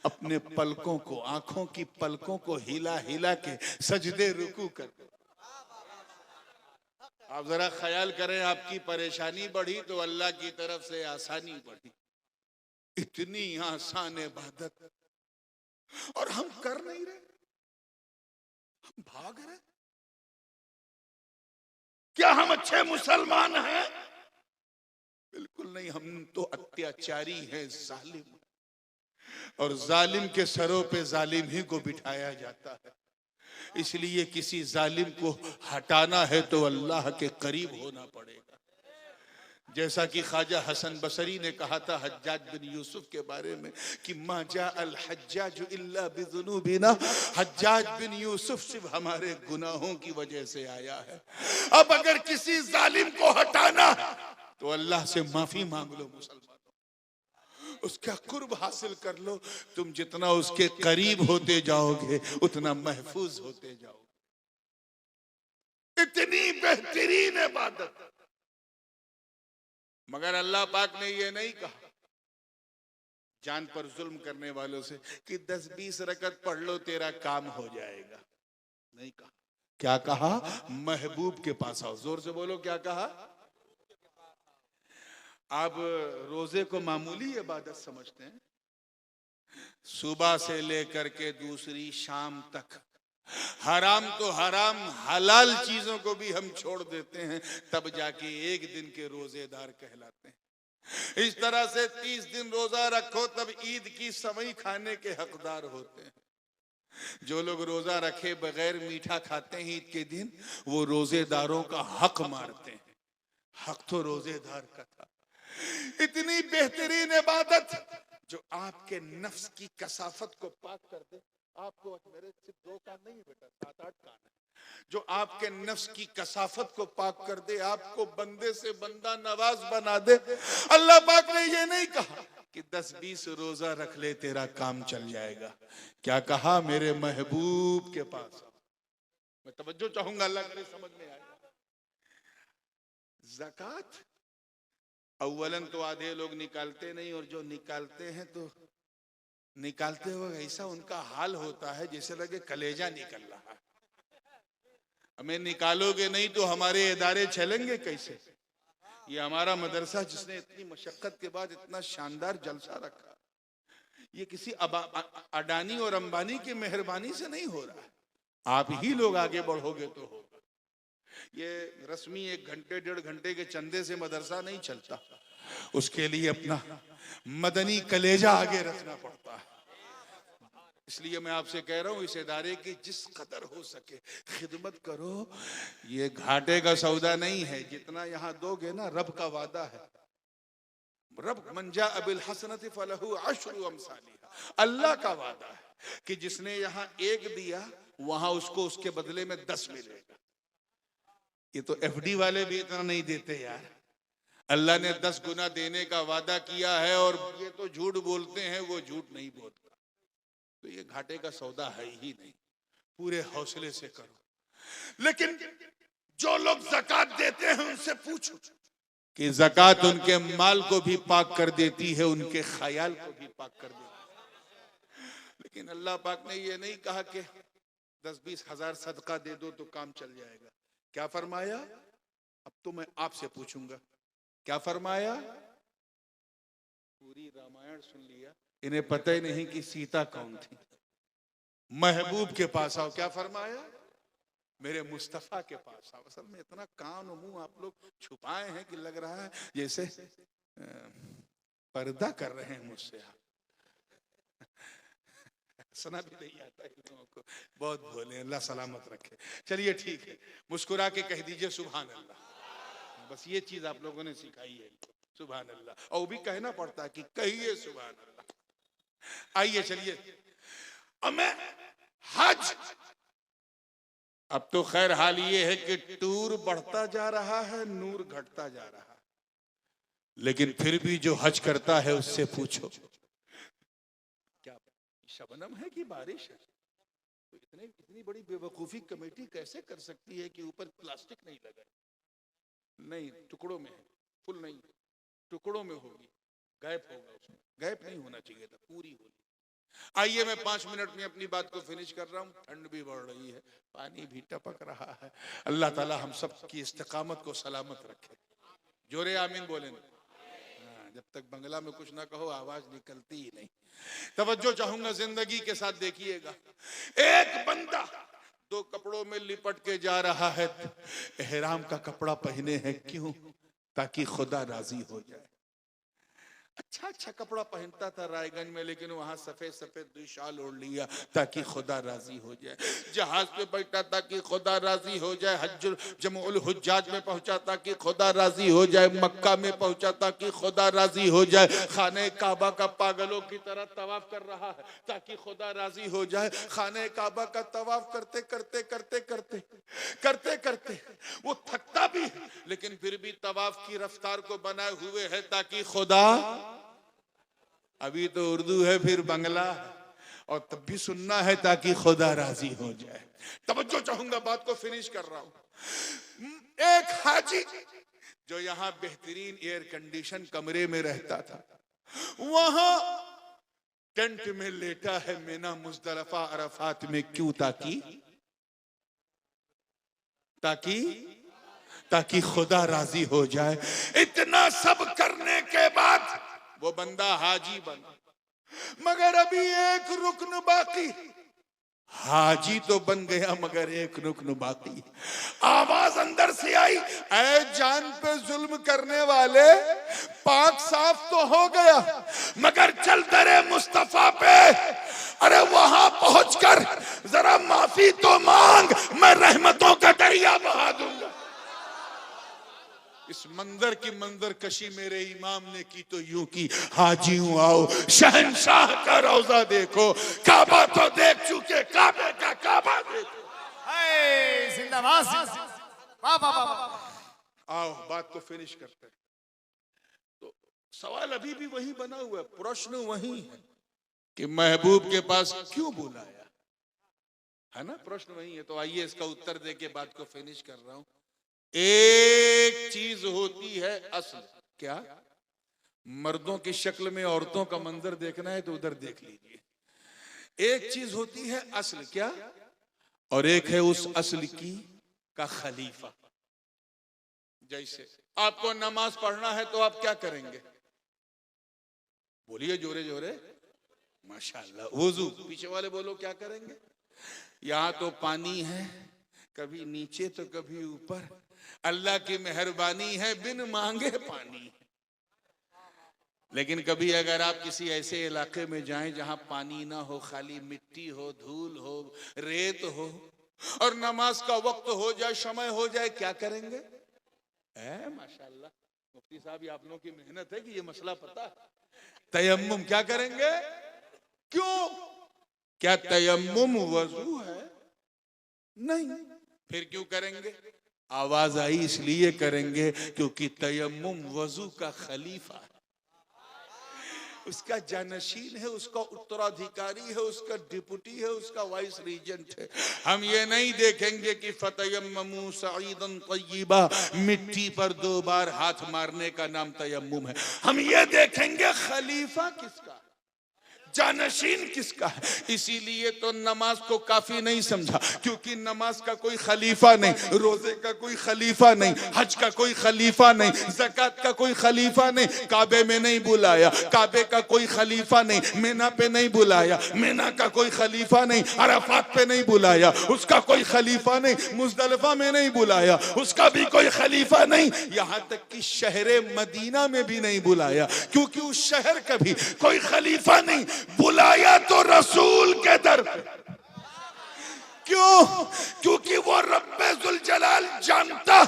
Speaker 1: अपने पलकों को, आंखों की पलकों को हिला हिला के सजदे रुकू कर। आप जरा ख्याल करें, आपकी परेशानी बढ़ी तो अल्लाह की तरफ से आसानी बढ़ी। इतनी आसान इबादत और हम कर नहीं रहे, हम भाग रहे। क्या हम अच्छे मुसलमान हैं? बिल्कुल नहीं, हम तो अत्याचारी हैं, जालिम। और जालिम के सरों पे जालिम ही को बिठाया जाता है। इसलिए किसी जालिम को हटाना है तो अल्लाह के करीब होना पड़ेगा। जैसा कि ख्वाजा हसन बसरी ने कहा था हज्जाज बिन यूसुफ के बारे में कि मा जा अल हज्जाज इल्ला बिजुनूबिना, हज्जाज बिन यूसुफ सिर्फ हमारे गुनाहों की वजह से आया है। अब अगर किसी जालिम को हटाना तो अल्लाह से माफी मांग लो मुसलमानों, उसका कुर्ब हासिल कर लो। तुम जितना उसके करीब होते जाओगे उतना महफूज होते जाओगे। इतनी बेहतरीन इबादत, मगर अल्लाह पाक ने ये नहीं कहा जान पर जुल्म करने वालों से कि 10-20 रकत पढ़ लो तेरा काम हो जाएगा, नहीं कहा। क्या कहा? महबूब के पास आओ। जोर से बोलो, क्या कहा? आप रोजे को मामूली इबादत समझते हैं, सुबह से लेकर के दूसरी शाम तक हराम तो हराम, हलाल चीजों को भी हम छोड़ देते हैं, तब जाके एक दिन के रोजेदार कहलाते हैं। इस तरह से 30 दिन रोजा रखो तब ईद की सवई खाने के हकदार होते हैं। जो लोग रोजा रखे बगैर मीठा खाते हैं ईद के दिन, वो रोजेदारों का हक मारते हैं। हक तो रोजेदार का था। इतनी बेहतरीन इबादत जो आपके नफ्स की कसाफत को पाक कर दे। आपको मेरे सिर्फ 2 कान नहीं बेटा, 7-8 कान है। जो आपके नफ्स की कसाफत को पाक कर दे, आपको बंदे से बंदा नवाज बना दे। अल्लाह पाक ने ये नहीं कहा कि 10-20 रोजा रख ले तेरा काम चल जाएगा। क्या कहा? मेरे महबूब के पास। मैं तवज्जो चाहूंगा, अल्लाह करे समझ में आए। ज़कात अव्वलन तो आधे लोग निकालते नहीं, और जो निकालते हैं तो निकालते हुए ऐसा उनका हाल होता है जैसे लगे कलेजा निकल रहा है। हमें निकालोगे नहीं तो हमारे इदारे चलेंगे कैसे? ये हमारा मदरसा जिसने इतनी मशक्कत के बाद इतना शानदार जलसा रखा, ये किसी अडानी और अंबानी की मेहरबानी से नहीं हो रहा है, आप ही लोग आगे बढ़ोगे तो होगा। ये रस्मी 1 घंटे 1.5 घंटे के चंदे से मदरसा नहीं चलता, उसके लिए अपना मदनी कलेजा आगे रखना पड़ता है। इसलिए मैं आपसे कह रहा हूं, इस इदारे की जिस कदर हो सके खिदमत करो। ये घाटे का सौदा नहीं है, जितना यहां दोगे ना रब का वादा है। रब मंजा अबिल हसनत फलहु अशरु अमसालिहा, अल्लाह का वादा है कि जिसने यहां 1 दिया वहां उसको उसके बदले में 10 मिलेगा। ये तो एफडी वाले भी इतना नहीं देते यार। अल्लाह ने 10 गुना देने का वादा किया है और ये तो झूठ बोलते हैं, वो झूठ नहीं बोलता। तो ये घाटे का सौदा है ही नहीं, पूरे हौसले से करो। लेकिन जो लोग ज़कात देते हैं उनसे पूछो कि ज़कात उनके माल को भी पाक कर देती है, उनके ख्याल को भी पाक कर देती है। लेकिन अल्लाह पाक ने ये नहीं कहा कि 10-20 हजार सदका दे दो तो काम चल जाएगा। क्या फरमाया? अब तो मैं आपसे पूछूंगा, क्या फरमाया? पूरी रामायण सुन लिया, इन्हें पता ही नहीं कि सीता कौन थी। महबूब के पास आओ, क्या फरमाया? मेरे मुस्तफा के पास आओ। असल में इतना कान और मुंह आप लोग छुपाए हैं कि लग रहा है जैसे पर्दा कर रहे हैं मुझसे। आप सुना भी नहीं आता इन लोगों को, बहुत भोले, अल्लाह सलामत रखे। चलिए ठीक है, मुस्कुरा के कह दीजिए सुभान अल्लाह। बस ये चीज आप लोगों ने सिखाई है, सुभान अल्लाह। और वो भी कहना पड़ता है कि कहिए सुभान अल्लाह। आइए चलिए, अब मैं हज, अब तो खैर हाल ये है कि टूर बढ़ता जा रहा है, नूर घटता जा रहा है। लेकिन फिर भी जो हज करता है उससे पूछो, क्या शबनम है कि बारिश है? तो इतनी बड़ी बेवकूफी कमेटी कैसे कर सकती है कि ऊपर प्लास्टिक नहीं लगा? नहीं, टुकड़ों में है, फुल नहीं, टुकड़ों में होगी, गैप होगा उसमें। गैप नहीं होना चाहिए था, पूरी होगी। आइए, मैं 5 मिनट में अपनी बात को फिनिश कर रहा हूँ। ठंड भी बढ़ रही है, पानी भी टपक रहा है। अल्लाह ताला हम सब की इस्तिकामत को सलामत रखे। जोरे आमीन बोले ना। जब तक बंगला में कुछ ना कहो आवाज निकलती ही नहीं। तवज्जो चाहूंगा जिंदगी के साथ, देखिएगा। एक बंदा 2 कपड़ों में लिपट के जा रहा है। एहराम का कपड़ा पहने हैं, क्यों? ताकि खुदा राजी हो जाए। अच्छा कपड़ा पहनता था रायगंज में, लेकिन वहां सफेद शाल ओढ़ लिया ताकि खुदा राजी हो जाए। जहाज पे बैठा ताकि खुदा राजी हो जाए। हज्जुल जमुल हुज्जाज में पहुंचा ताकि खुदा राजी हो जाए। मक्का में पहुंचा ताकि खुदा राजी हो जाए। खाने काबा का पागलों की तरह तवाफ कर रहा है ताकि खुदा राजी हो जाए। खाने काबा का तवाफ करते करते करते करते करते करते वो थकता भी है, लेकिन फिर भी तवाफ की रफ्तार को बनाए हुए है ताकि खुदा, अभी तो उर्दू है फिर बंगला है, और तब भी सुनना है ताकि खुदा राजी हो जाए। तवज्जो चाहूंगा, बात को फिनिश कर रहा हूं। एक हाजी जो यहां बेहतरीन एयर कंडीशन कमरे में रहता था, वहां टेंट में लेटा है मिना मुजदलिफा अरफात में। क्यों? ताकि खुदा राजी हो जाए। इतना सब करने के बाद वो बंदा हाजी बना, मगर अभी एक रुकन बाकी। हाजी तो बन गया मगर एक रुकन बाकी। आवाज अंदर से आई, ऐ जान पे जुल्म करने वाले, पाक साफ तो हो गया मगर चल दरे मुस्तफा पे। अरे वहां पहुंचकर जरा माफी तो मांग, मैं रहमतों का दरिया बहा दूंगा। इस मंजर की मंजर कशी मेरे इमाम ने की तो यूं की, हाजियों आओ शहंशाह का रोजा देखो। काबा तो देख चुके, काबे का काबा देखो।
Speaker 2: जिंदाबाद, वाह वाह वाह।
Speaker 1: आओ बात को फिनिश करते हैं। तो सवाल अभी भी वही बना हुआ है, प्रश्न वही है कि महबूब के पास क्यों बुलाया, है ना? प्रश्न वही है। तो आइए इसका उत्तर दे के बात को फिनिश कर रहा हूं। एक चीज होती है असल, क्या? मर्दों की शक्ल में औरतों का मंजर देखना है तो उधर देख लीजिए। एक चीज होती है असल, क्या? और एक है उस असल की का खलीफा। जैसे आपको नमाज पढ़ना है तो आप क्या करेंगे? बोलिए जोरे जोरे। माशाल्लाह। वुजू, पीछे वाले बोलो क्या करेंगे? यहाँ तो पानी है, कभी नीचे तो कभी ऊपर, अल्लाह की मेहरबानी है, बिन मांगे पानी। लेकिन कभी अगर आप किसी ऐसे इलाके में जाएं जहां पानी ना हो, खाली मिट्टी हो, धूल हो, रेत हो, और नमाज का वक्त हो जाए, समय हो जाए, क्या करेंगे? माशाल्लाह, मुफ्ती साहब, ये आप लोगों की मेहनत है कि ये मसला पता है। तयम्मुम क्या करेंगे? क्यों? क्या तयम्मुम वजू है? नहीं। फिर क्यों करेंगे? आवाज आई इसलिए करेंगे क्योंकि तयम्मुम वजू का खलीफा है, उसका जानशीन है, उसका उत्तराधिकारी है, उसका डिप्टी है, उसका वाइस रीजेंट है। हम ये नहीं देखेंगे कि फतयम्ममू सईदन तय्यबा, मिट्टी पर 2 बार हाथ मारने का नाम तयम्मुम है। हम ये देखेंगे खलीफा किसका, जानशीन किसका है। इसीलिए तो नमाज को काफी नहीं समझा, क्योंकि नमाज का कोई खलीफा नहीं, रोजे का कोई खलीफा नहीं, हज का कोई खलीफा नहीं, ज़कात का कोई खलीफा नहीं, काबे में नहीं बुलाया, काबे का कोई खलीफा नहीं, मीना पे नहीं बुलाया, मीना का कोई खलीफा नहीं, अराफात पे नहीं बुलाया, उसका कोई खलीफा नहीं, मुज़दलिफा में नहीं बुलाया, उसका भी कोई खलीफा नहीं, यहाँ तक कि शहरे मदीना में भी नहीं बुलाया, क्योंकि उस शहर का भी कोई खलीफा नहीं, बुलाया तो रसूल के दर पे। क्यों? क्योंकि वो रब्बे जुल जलाल जानता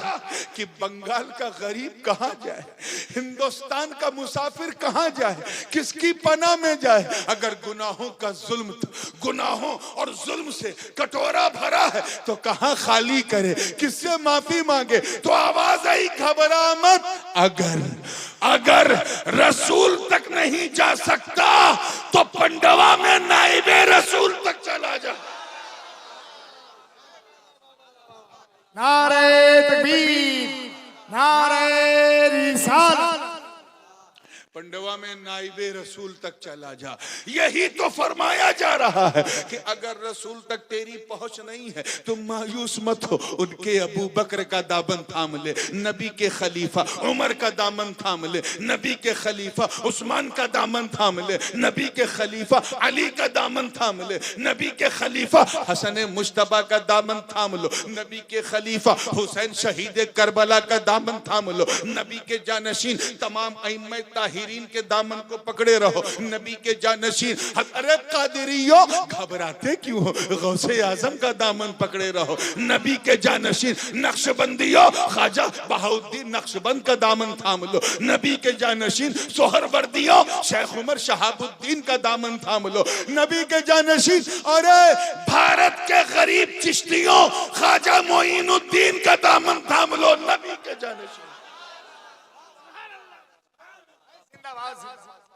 Speaker 1: कि बंगाल का गरीब कहां जाए, हिंदुस्तान का मुसाफिर कहां जाए, किसकी पनाह में जाए। अगर गुनाहों का जुल्म, गुनाहों और जुल्म से कटोरा भरा है तो कहां खाली करे, किससे माफी मांगे। तो आवाज आई, घबरा मत, अगर रसूल तक नहीं जा सकता तो पंडवा में नाइबे रसूल तक चला जा।
Speaker 2: नारे तकबीर, नारे रिसालत।
Speaker 1: पंडवा में नाइबे रसूल तक चला जा। यही तो फरमाया जा रहा है कि अगर रसूल तक तेरी पहुंच नहीं है तो मायूस मत हो, उनके अबू बकर का दामन थाम ले, नबी के खलीफा उमर का दामन थाम ले, नबी के खलीफा उस्मान का दामन थाम ले, नबी के खलीफा अली का दामन थाम ले, नबी के खलीफा हसन मुश्तबा का दामन थाम लो, नबी के खलीफा हुसैन शहीद करबला का दामन थाम लो, नबी के जानशीन तमाम अइम्मा ताहिरीन के दामन को पकड़े रहो, नबी के जानशीन। अरे कादिरियो, घबराते क्यों हो, गौसे आजम का दामन पकड़े रहो, नबी के जानशीन। नक्शबंदियो, ख्वाजा बहाउद्दीन नक्शबंद का दामन थाम लो, नबी के जानशीन। सोहरवर्दियो, शेख उमर शहाबुद्दीन का दामन थाम लो, नबी के जानशीन। अरे भारत के गरीब चिश्तियों, ख्वाजा मोइनुद्दीन का दामन थाम लो, नबी के जानशीन।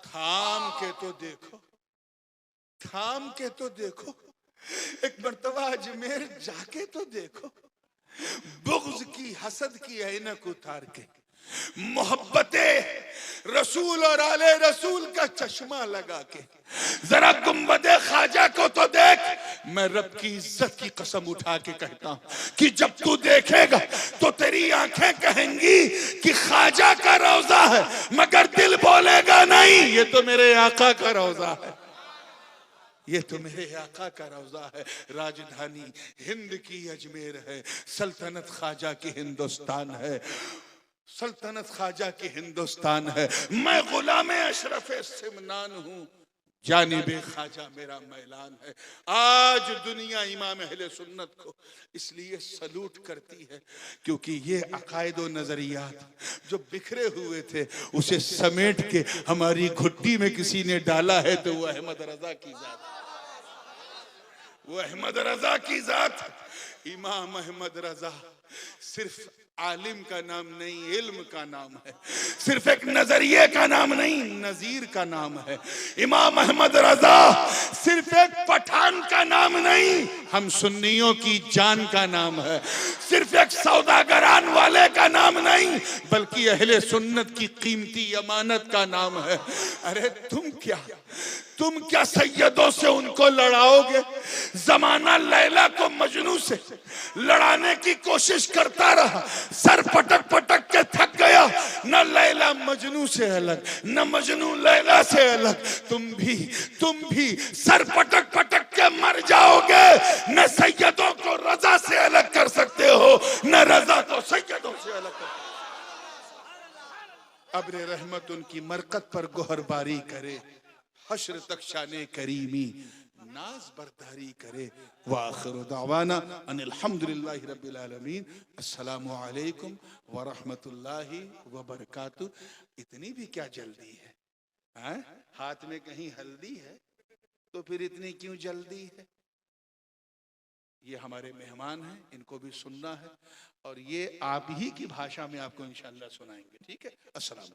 Speaker 1: थाम के तो देखो, थाम के तो देखो, एक मर्तबा अजमेर जाके तो देखो, बुग़्ज़ की, हसद की ऐनक उतार के, मोहब्बते रसूल और आले रसूल का चश्मा लगा के जरा गुंबदे ख्वाजा को तो देख। मैं रब की इज्जत की कसम उठा के कहता हूं कि जब तू देखेगा तो तेरी आंखें कहेंगी कि ख्वाजा का रोजा है, मगर दिल बोलेगा नहीं ये तो मेरे आका का रोजा है, ये तो मेरे आका का रोजा है। राजधानी हिंद की अजमेर है, सल्तनत ख्वाजा की हिंदुस्तान है, सल्तनत ख्वाजा की हिंदुस्तान है। मैं गुलाम अशरफ सिमनान हूँ, जानिबे ख्वाजा मेरा मैलान है। आज दुनिया इमाम अहले सुन्नत को इसलिए सलूट करती है क्योंकि ये अकायद व नजरियात जो बिखरे हुए थे उसे समेट के हमारी घुट्टी में किसी ने डाला है तो वो अहमद रजा की जात, वो अहमद रजा की जात। इमाम अहमद रजा सिर्फ आलिम का नाम नहीं, इल्म का नाम है, सिर्फ एक नजरिए का नाम नहीं, नजीर का नाम है। इमाम अहमद रजा सिर्फ एक पठान का नाम नहीं, हम सुन्नियों की जान का नाम है, सिर्फ एक सौदागरान वाले का नाम नहीं, बल्कि अहले सुन्नत की कीमती अमानत का नाम है। अरे तुम क्या सैयदों से उनको लड़ाओगे? जमाना लैला को मजनू से लड़ाने की कोशिश करता रहा, सर पटक पटक के थक गया, गया, न लैला मजनू से अलग, न मजनू लैला से अलग। तुम भी सर पटक पटक के मर जाओगे। न सैयदों को रजा से अलग कर सकते हो, न रजा को सैयदों से अलग कर। अब्र रहमत उनकी मरकत पर गोहरबारी करे, हश्र तक शाने करीमी नाज बरदारी करे। व आखिरु दावाना अनिल हम्दुलिल्लाहि रब्बिल आलमीन। अस्सलामु अलैकुम व रहमतुल्लाहि व बरकातुहू। इतनी भी क्या जल्दी है? हाथ में कहीं हल्दी है तो फिर इतनी क्यों जल्दी है? ये हमारे मेहमान हैं, इनको भी सुनना है और ये आप ही की भाषा में आपको इंशाअल्लाह सुनाएंगे। ठीक है, अस्सलाम।